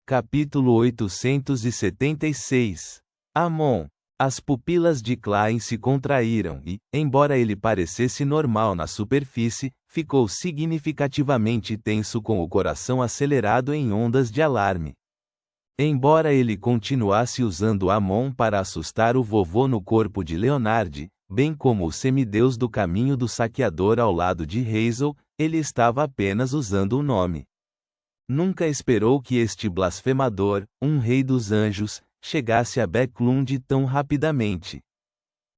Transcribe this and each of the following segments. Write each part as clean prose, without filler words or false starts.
Capítulo 876. Amon. As pupilas de Klein se contraíram e, embora ele parecesse normal na superfície, ficou significativamente tenso com o coração acelerado em ondas de alarme. Embora ele continuasse usando Amon para assustar o vovô no corpo de Leonard, bem como o semideus do caminho do saqueador ao lado de Hazel, ele estava apenas usando o nome. Nunca esperou que este blasfemador, um rei dos anjos, chegasse a Beclund tão rapidamente.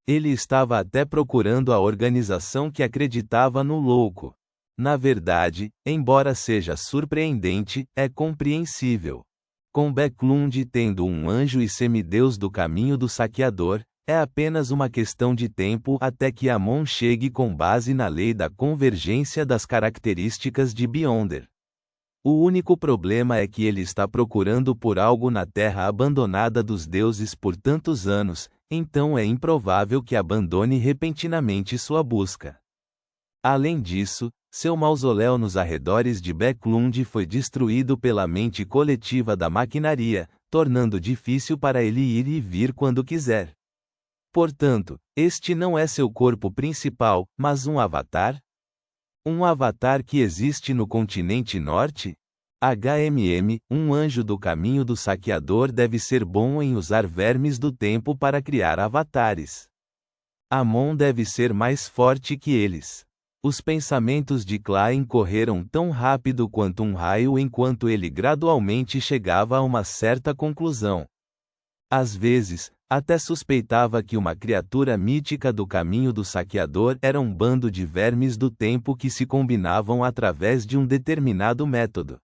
Ele estava até procurando a organização que acreditava no louco. Na verdade, embora seja surpreendente, é compreensível. Com Beclund tendo um anjo e semideus do caminho do saqueador, é apenas uma questão de tempo até que Amon chegue com base na lei da convergência das características de Beyonder. O único problema é que ele está procurando por algo na terra abandonada dos deuses por tantos anos, então é improvável que abandone repentinamente sua busca. Além disso, seu mausoléu nos arredores de Beclund foi destruído pela mente coletiva da maquinaria, tornando difícil para ele ir e vir quando quiser. Portanto, este não é seu corpo principal, mas um avatar? Um avatar que existe no continente norte? um anjo do caminho do saqueador deve ser bom em usar vermes do tempo para criar avatares. Amon deve ser mais forte que eles. Os pensamentos de Klein correram tão rápido quanto um raio enquanto ele gradualmente chegava a uma certa conclusão. Às vezes, até suspeitava que uma criatura mítica do caminho do saqueador era um bando de vermes do tempo que se combinavam através de um determinado método.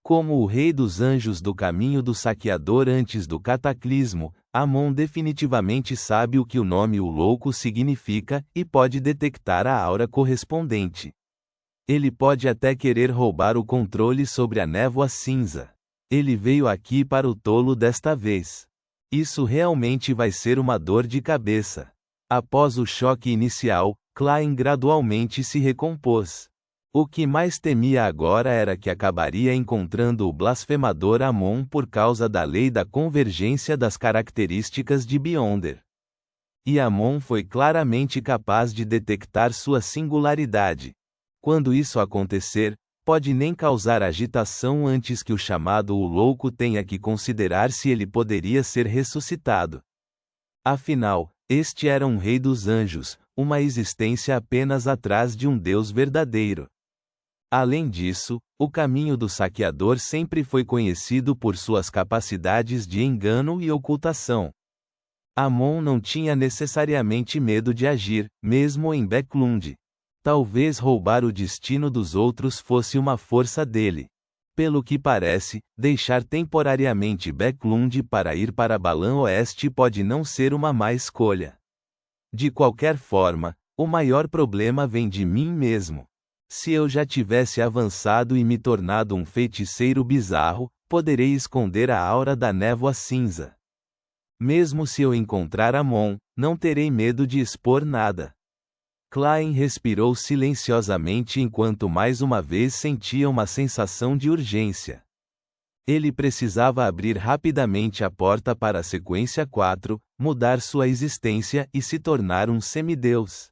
Como o rei dos anjos do caminho do saqueador antes do cataclismo, Amon definitivamente sabe o que o nome O Louco significa e pode detectar a aura correspondente. Ele pode até querer roubar o controle sobre a névoa cinza. Ele veio aqui para o tolo desta vez. Isso realmente vai ser uma dor de cabeça. Após o choque inicial, Klein gradualmente se recompôs. O que mais temia agora era que acabaria encontrando o blasfemador Amon por causa da lei da convergência das características de Beyonder. E Amon foi claramente capaz de detectar sua singularidade. Quando isso acontecer, pode nem causar agitação antes que o chamado O Louco tenha que considerar se ele poderia ser ressuscitado. Afinal, este era um rei dos anjos, uma existência apenas atrás de um Deus verdadeiro. Além disso, o caminho do saqueador sempre foi conhecido por suas capacidades de engano e ocultação. Amon não tinha necessariamente medo de agir, mesmo em Beclund. Talvez roubar o destino dos outros fosse uma força dele. Pelo que parece, deixar temporariamente Beclund para ir para Balan Oeste pode não ser uma má escolha. De qualquer forma, o maior problema vem de mim mesmo. Se eu já tivesse avançado e me tornado um feiticeiro bizarro, poderei esconder a aura da névoa cinza. Mesmo se eu encontrar Amon, não terei medo de expor nada. Klein respirou silenciosamente enquanto mais uma vez sentia uma sensação de urgência. Ele precisava abrir rapidamente a porta para a sequência 4, mudar sua existência e se tornar um semideus.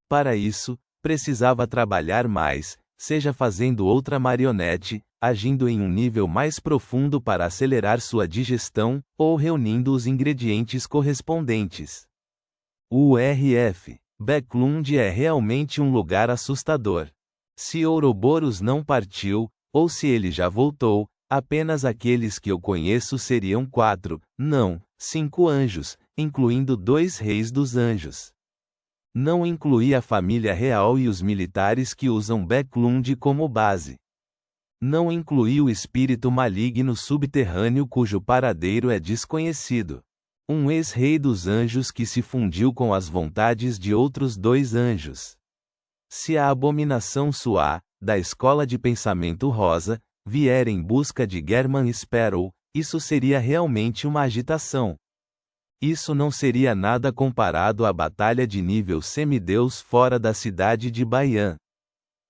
Para isso, precisava trabalhar mais, seja fazendo outra marionete, agindo em um nível mais profundo para acelerar sua digestão, ou reunindo os ingredientes correspondentes. URF. Beclund é realmente um lugar assustador. Se Ouroboros não partiu, ou se ele já voltou, apenas aqueles que eu conheço seriam 4, não, 5 anjos, incluindo 2 reis dos anjos. Não inclui a família real e os militares que usam Beclund como base. Não inclui o espírito maligno subterrâneo cujo paradeiro é desconhecido. Um ex-rei dos anjos que se fundiu com as vontades de outros 2 anjos. Se a abominação Suá, da escola de pensamento rosa, vier em busca de German Sparrow, isso seria realmente uma agitação. Isso não seria nada comparado à batalha de nível semideus fora da cidade de Bayan.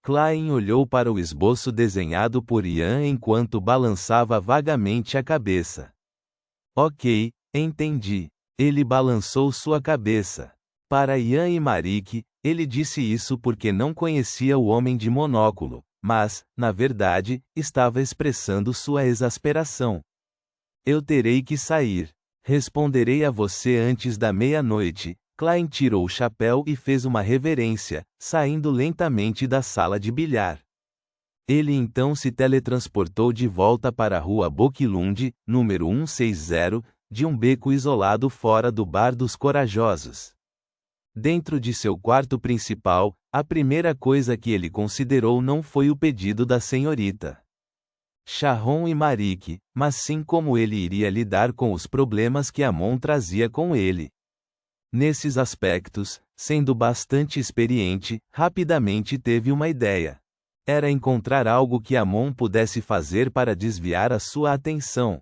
Klein olhou para o esboço desenhado por Ian enquanto balançava vagamente a cabeça. Ok, entendi. Ele balançou sua cabeça. Para Ian e Marik, ele disse isso porque não conhecia o homem de monóculo, mas, na verdade, estava expressando sua exasperação. Eu terei que sair. Responderei a você antes da meia-noite. Klein tirou o chapéu e fez uma reverência, saindo lentamente da sala de bilhar. Ele então se teletransportou de volta para a rua Boquilund, número 160, de um beco isolado fora do Bar dos Corajosos. Dentro de seu quarto principal, a primeira coisa que ele considerou não foi o pedido da senhorita Sharon e Marik, mas sim como ele iria lidar com os problemas que Amon trazia com ele. Nesses aspectos, sendo bastante experiente, rapidamente teve uma ideia. Era encontrar algo que Amon pudesse fazer para desviar a sua atenção.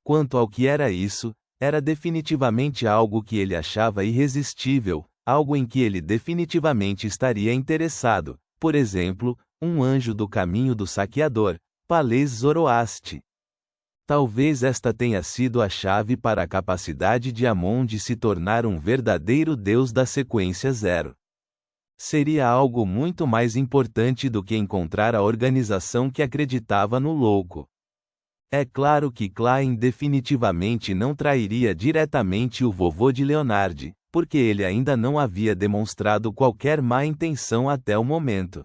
Quanto ao que era isso, era definitivamente algo que ele achava irresistível, algo em que ele definitivamente estaria interessado, por exemplo, um anjo do caminho do saqueador, Palés Zoroaste. Talvez esta tenha sido a chave para a capacidade de Amon de se tornar um verdadeiro deus da sequência zero. Seria algo muito mais importante do que encontrar a organização que acreditava no louco. É claro que Klein definitivamente não trairia diretamente o vovô de Leonard, porque ele ainda não havia demonstrado qualquer má intenção até o momento.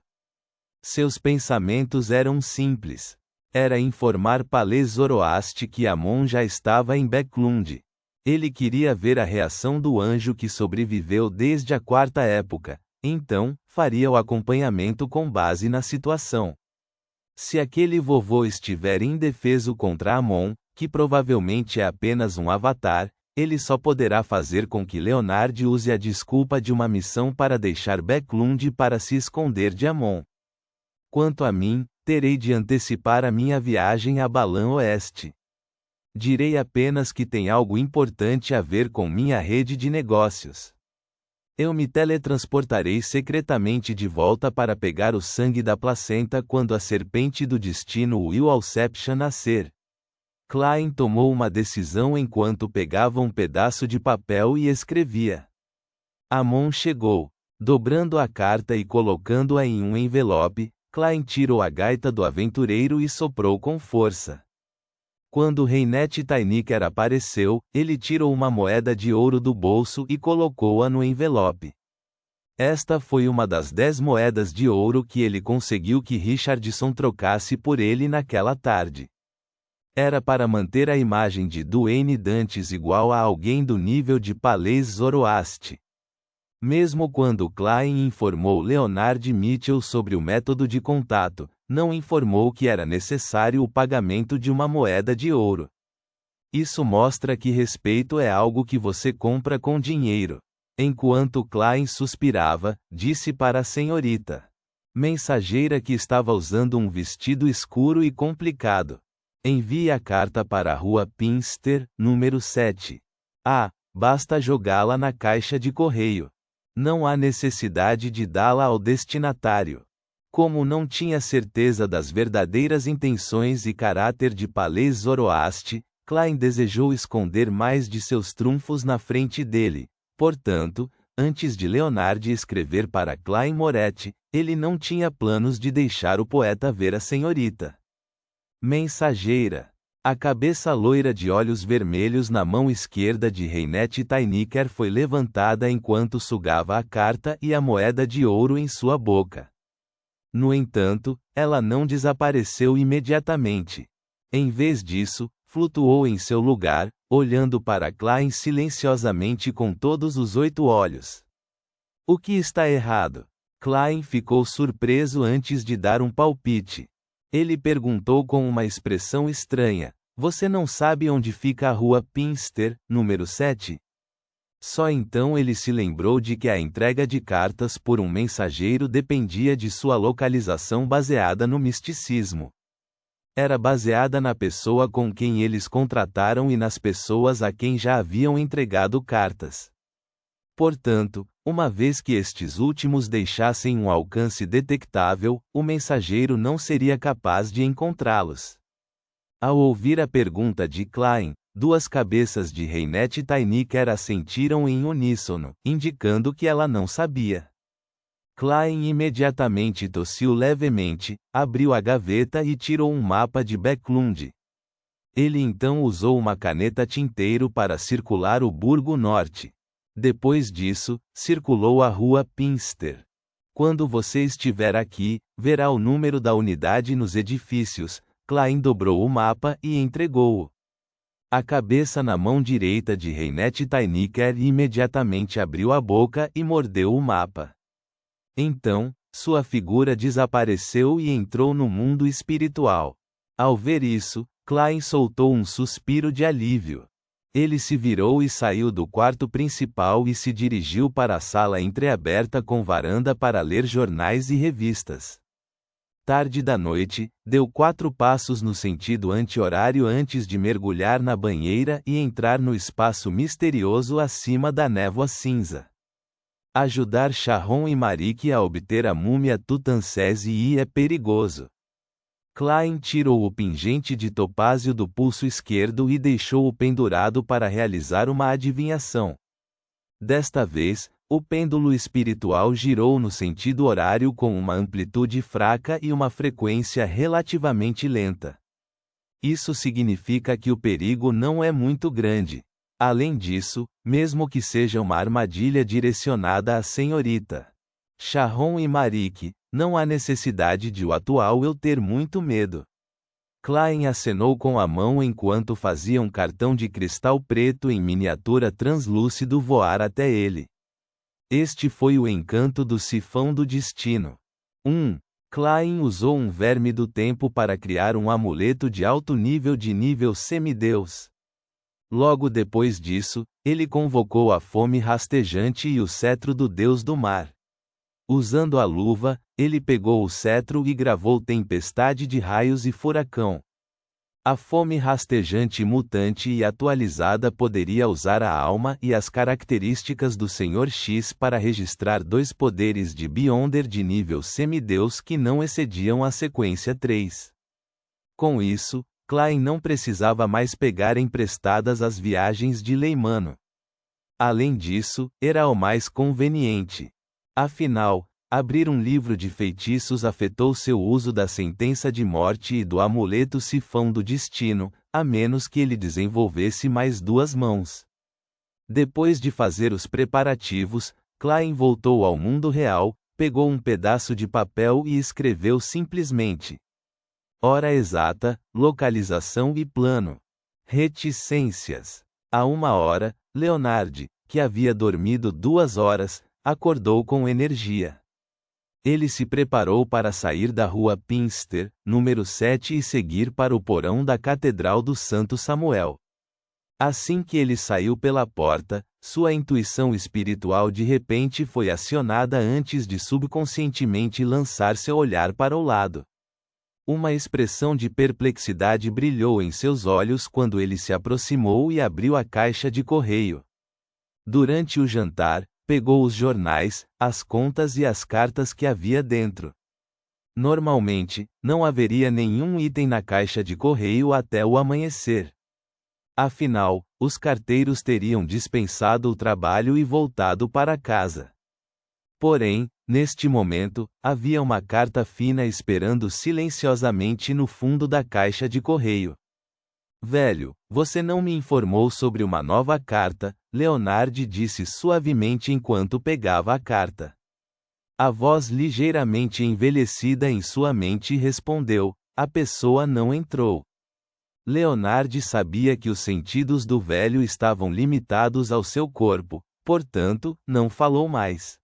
Seus pensamentos eram simples. Era informar Palés Zoroaste que Amon já estava em Beclund. Ele queria ver a reação do anjo que sobreviveu desde a quarta época, então, faria o acompanhamento com base na situação. Se aquele vovô estiver indefeso contra Amon, que provavelmente é apenas um avatar, ele só poderá fazer com que Leonard use a desculpa de uma missão para deixar Beclund para se esconder de Amon. Quanto a mim, terei de antecipar a minha viagem a Balan Oeste. Direi apenas que tem algo importante a ver com minha rede de negócios. Eu me teletransportarei secretamente de volta para pegar o sangue da placenta quando a serpente do destino Will Alception nascer. Klein tomou uma decisão enquanto pegava um pedaço de papel e escrevia. Amon chegou. Dobrando a carta e colocando-a em um envelope, Klein tirou a gaita do aventureiro e soprou com força. Quando Reinette Tainiker apareceu, ele tirou uma moeda de ouro do bolso e colocou-a no envelope. Esta foi uma das 10 moedas de ouro que ele conseguiu que Richardson trocasse por ele naquela tarde. Era para manter a imagem de Duane Dantes igual a alguém do nível de Palés Zoroaste. Mesmo quando Klein informou Leonard Mitchell sobre o método de contato, não informou que era necessário o pagamento de uma moeda de ouro. Isso mostra que respeito é algo que você compra com dinheiro. Enquanto Klein suspirava, disse para a senhorita mensageira que estava usando um vestido escuro e complicado. Envie a carta para a rua Pinster, número 7. Basta jogá-la na caixa de correio. Não há necessidade de dá-la ao destinatário. Como não tinha certeza das verdadeiras intenções e caráter de Palés Zoroaste, Klein desejou esconder mais de seus trunfos na frente dele. Portanto, antes de Leonard escrever para Klein Moretti, ele não tinha planos de deixar o poeta ver a senhorita mensageira. A cabeça loira de olhos vermelhos na mão esquerda de Reinette Tainiker foi levantada enquanto sugava a carta e a moeda de ouro em sua boca. No entanto, ela não desapareceu imediatamente. Em vez disso, flutuou em seu lugar, olhando para Klein silenciosamente com todos os 8 olhos. O que está errado? Klein ficou surpreso antes de dar um palpite. Ele perguntou com uma expressão estranha: você não sabe onde fica a rua Pinster, número 7? Só então ele se lembrou de que a entrega de cartas por um mensageiro dependia de sua localização baseada no misticismo. Era baseada na pessoa com quem eles contrataram e nas pessoas a quem já haviam entregado cartas. Portanto, uma vez que estes últimos deixassem um alcance detectável, o mensageiro não seria capaz de encontrá-los. Ao ouvir a pergunta de Klein, duas cabeças de Reinet e Taineker assentiram em uníssono, indicando que ela não sabia. Klein imediatamente tossiu levemente, abriu a gaveta e tirou um mapa de Backlund. Ele então usou uma caneta tinteiro para circular o Burgo Norte. Depois disso, circulou a rua Pinster. Quando você estiver aqui, verá o número da unidade nos edifícios. Klein dobrou o mapa e entregou-o. A cabeça na mão direita de Reinet Taineker imediatamente abriu a boca e mordeu o mapa. Então, sua figura desapareceu e entrou no mundo espiritual. Ao ver isso, Klein soltou um suspiro de alívio. Ele se virou e saiu do quarto principal e se dirigiu para a sala entreaberta com varanda para ler jornais e revistas. Tarde da noite, deu 4 passos no sentido anti-horário antes de mergulhar na banheira e entrar no espaço misterioso acima da névoa cinza. Ajudar Sharon e Marik a obter a múmia Tutankhamon é perigoso. Klein tirou o pingente de topázio do pulso esquerdo e deixou-o pendurado para realizar uma adivinhação. Desta vez, o pêndulo espiritual girou no sentido horário com uma amplitude fraca e uma frequência relativamente lenta. Isso significa que o perigo não é muito grande. Além disso, mesmo que seja uma armadilha direcionada à senhorita Sharon e Marik, não há necessidade de o atual eu ter muito medo. Klein acenou com a mão enquanto fazia um cartão de cristal preto em miniatura translúcido voar até ele. Este foi o encanto do sifão do destino. Klein usou um verme do tempo para criar um amuleto de alto nível de nível semideus. Logo depois disso, ele convocou a fome rastejante e o cetro do deus do mar. Usando a luva, ele pegou o cetro e gravou tempestade de raios e furacão. A fome rastejante mutante e atualizada poderia usar a alma e as características do Sr. X para registrar 2 poderes de Beyonder de nível semideus que não excediam a sequência 3. Com isso, Klein não precisava mais pegar emprestadas as viagens de Leimano. Além disso, era o mais conveniente. Afinal, abrir um livro de feitiços afetou seu uso da sentença de morte e do amuleto sifão do destino, a menos que ele desenvolvesse mais 2 mãos. Depois de fazer os preparativos, Klein voltou ao mundo real, pegou um pedaço de papel e escreveu simplesmente: hora exata, localização e plano. Reticências. À 1 hora, Leonard, que havia dormido 2 horas, acordou com energia. Ele se preparou para sair da rua Pinster, número 7 e seguir para o porão da Catedral do Santo Samuel. Assim que ele saiu pela porta, sua intuição espiritual de repente foi acionada antes de subconscientemente lançar seu olhar para o lado. Uma expressão de perplexidade brilhou em seus olhos quando ele se aproximou e abriu a caixa de correio. Durante o jantar, pegou os jornais, as contas e as cartas que havia dentro. Normalmente, não haveria nenhum item na caixa de correio até o amanhecer. Afinal, os carteiros teriam dispensado o trabalho e voltado para casa. Porém, neste momento, havia uma carta fina esperando silenciosamente no fundo da caixa de correio. Velho, você não me informou sobre uma nova carta, Leonard disse suavemente enquanto pegava a carta. A voz ligeiramente envelhecida em sua mente respondeu: a pessoa não entrou. Leonard sabia que os sentidos do velho estavam limitados ao seu corpo, portanto, não falou mais.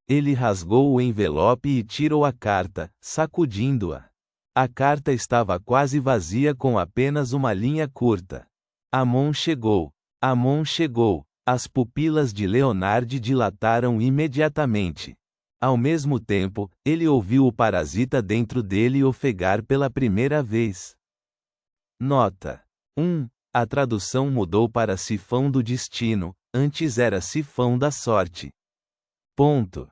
Ele rasgou o envelope e tirou a carta, sacudindo-a. A carta estava quase vazia com apenas uma linha curta. Amon chegou. Amon chegou. As pupilas de Leonard dilataram imediatamente. Ao mesmo tempo, ele ouviu o parasita dentro dele ofegar pela primeira vez. Nota: 1. A tradução mudou para Sifão do Destino, antes era sifão da sorte. Ponto.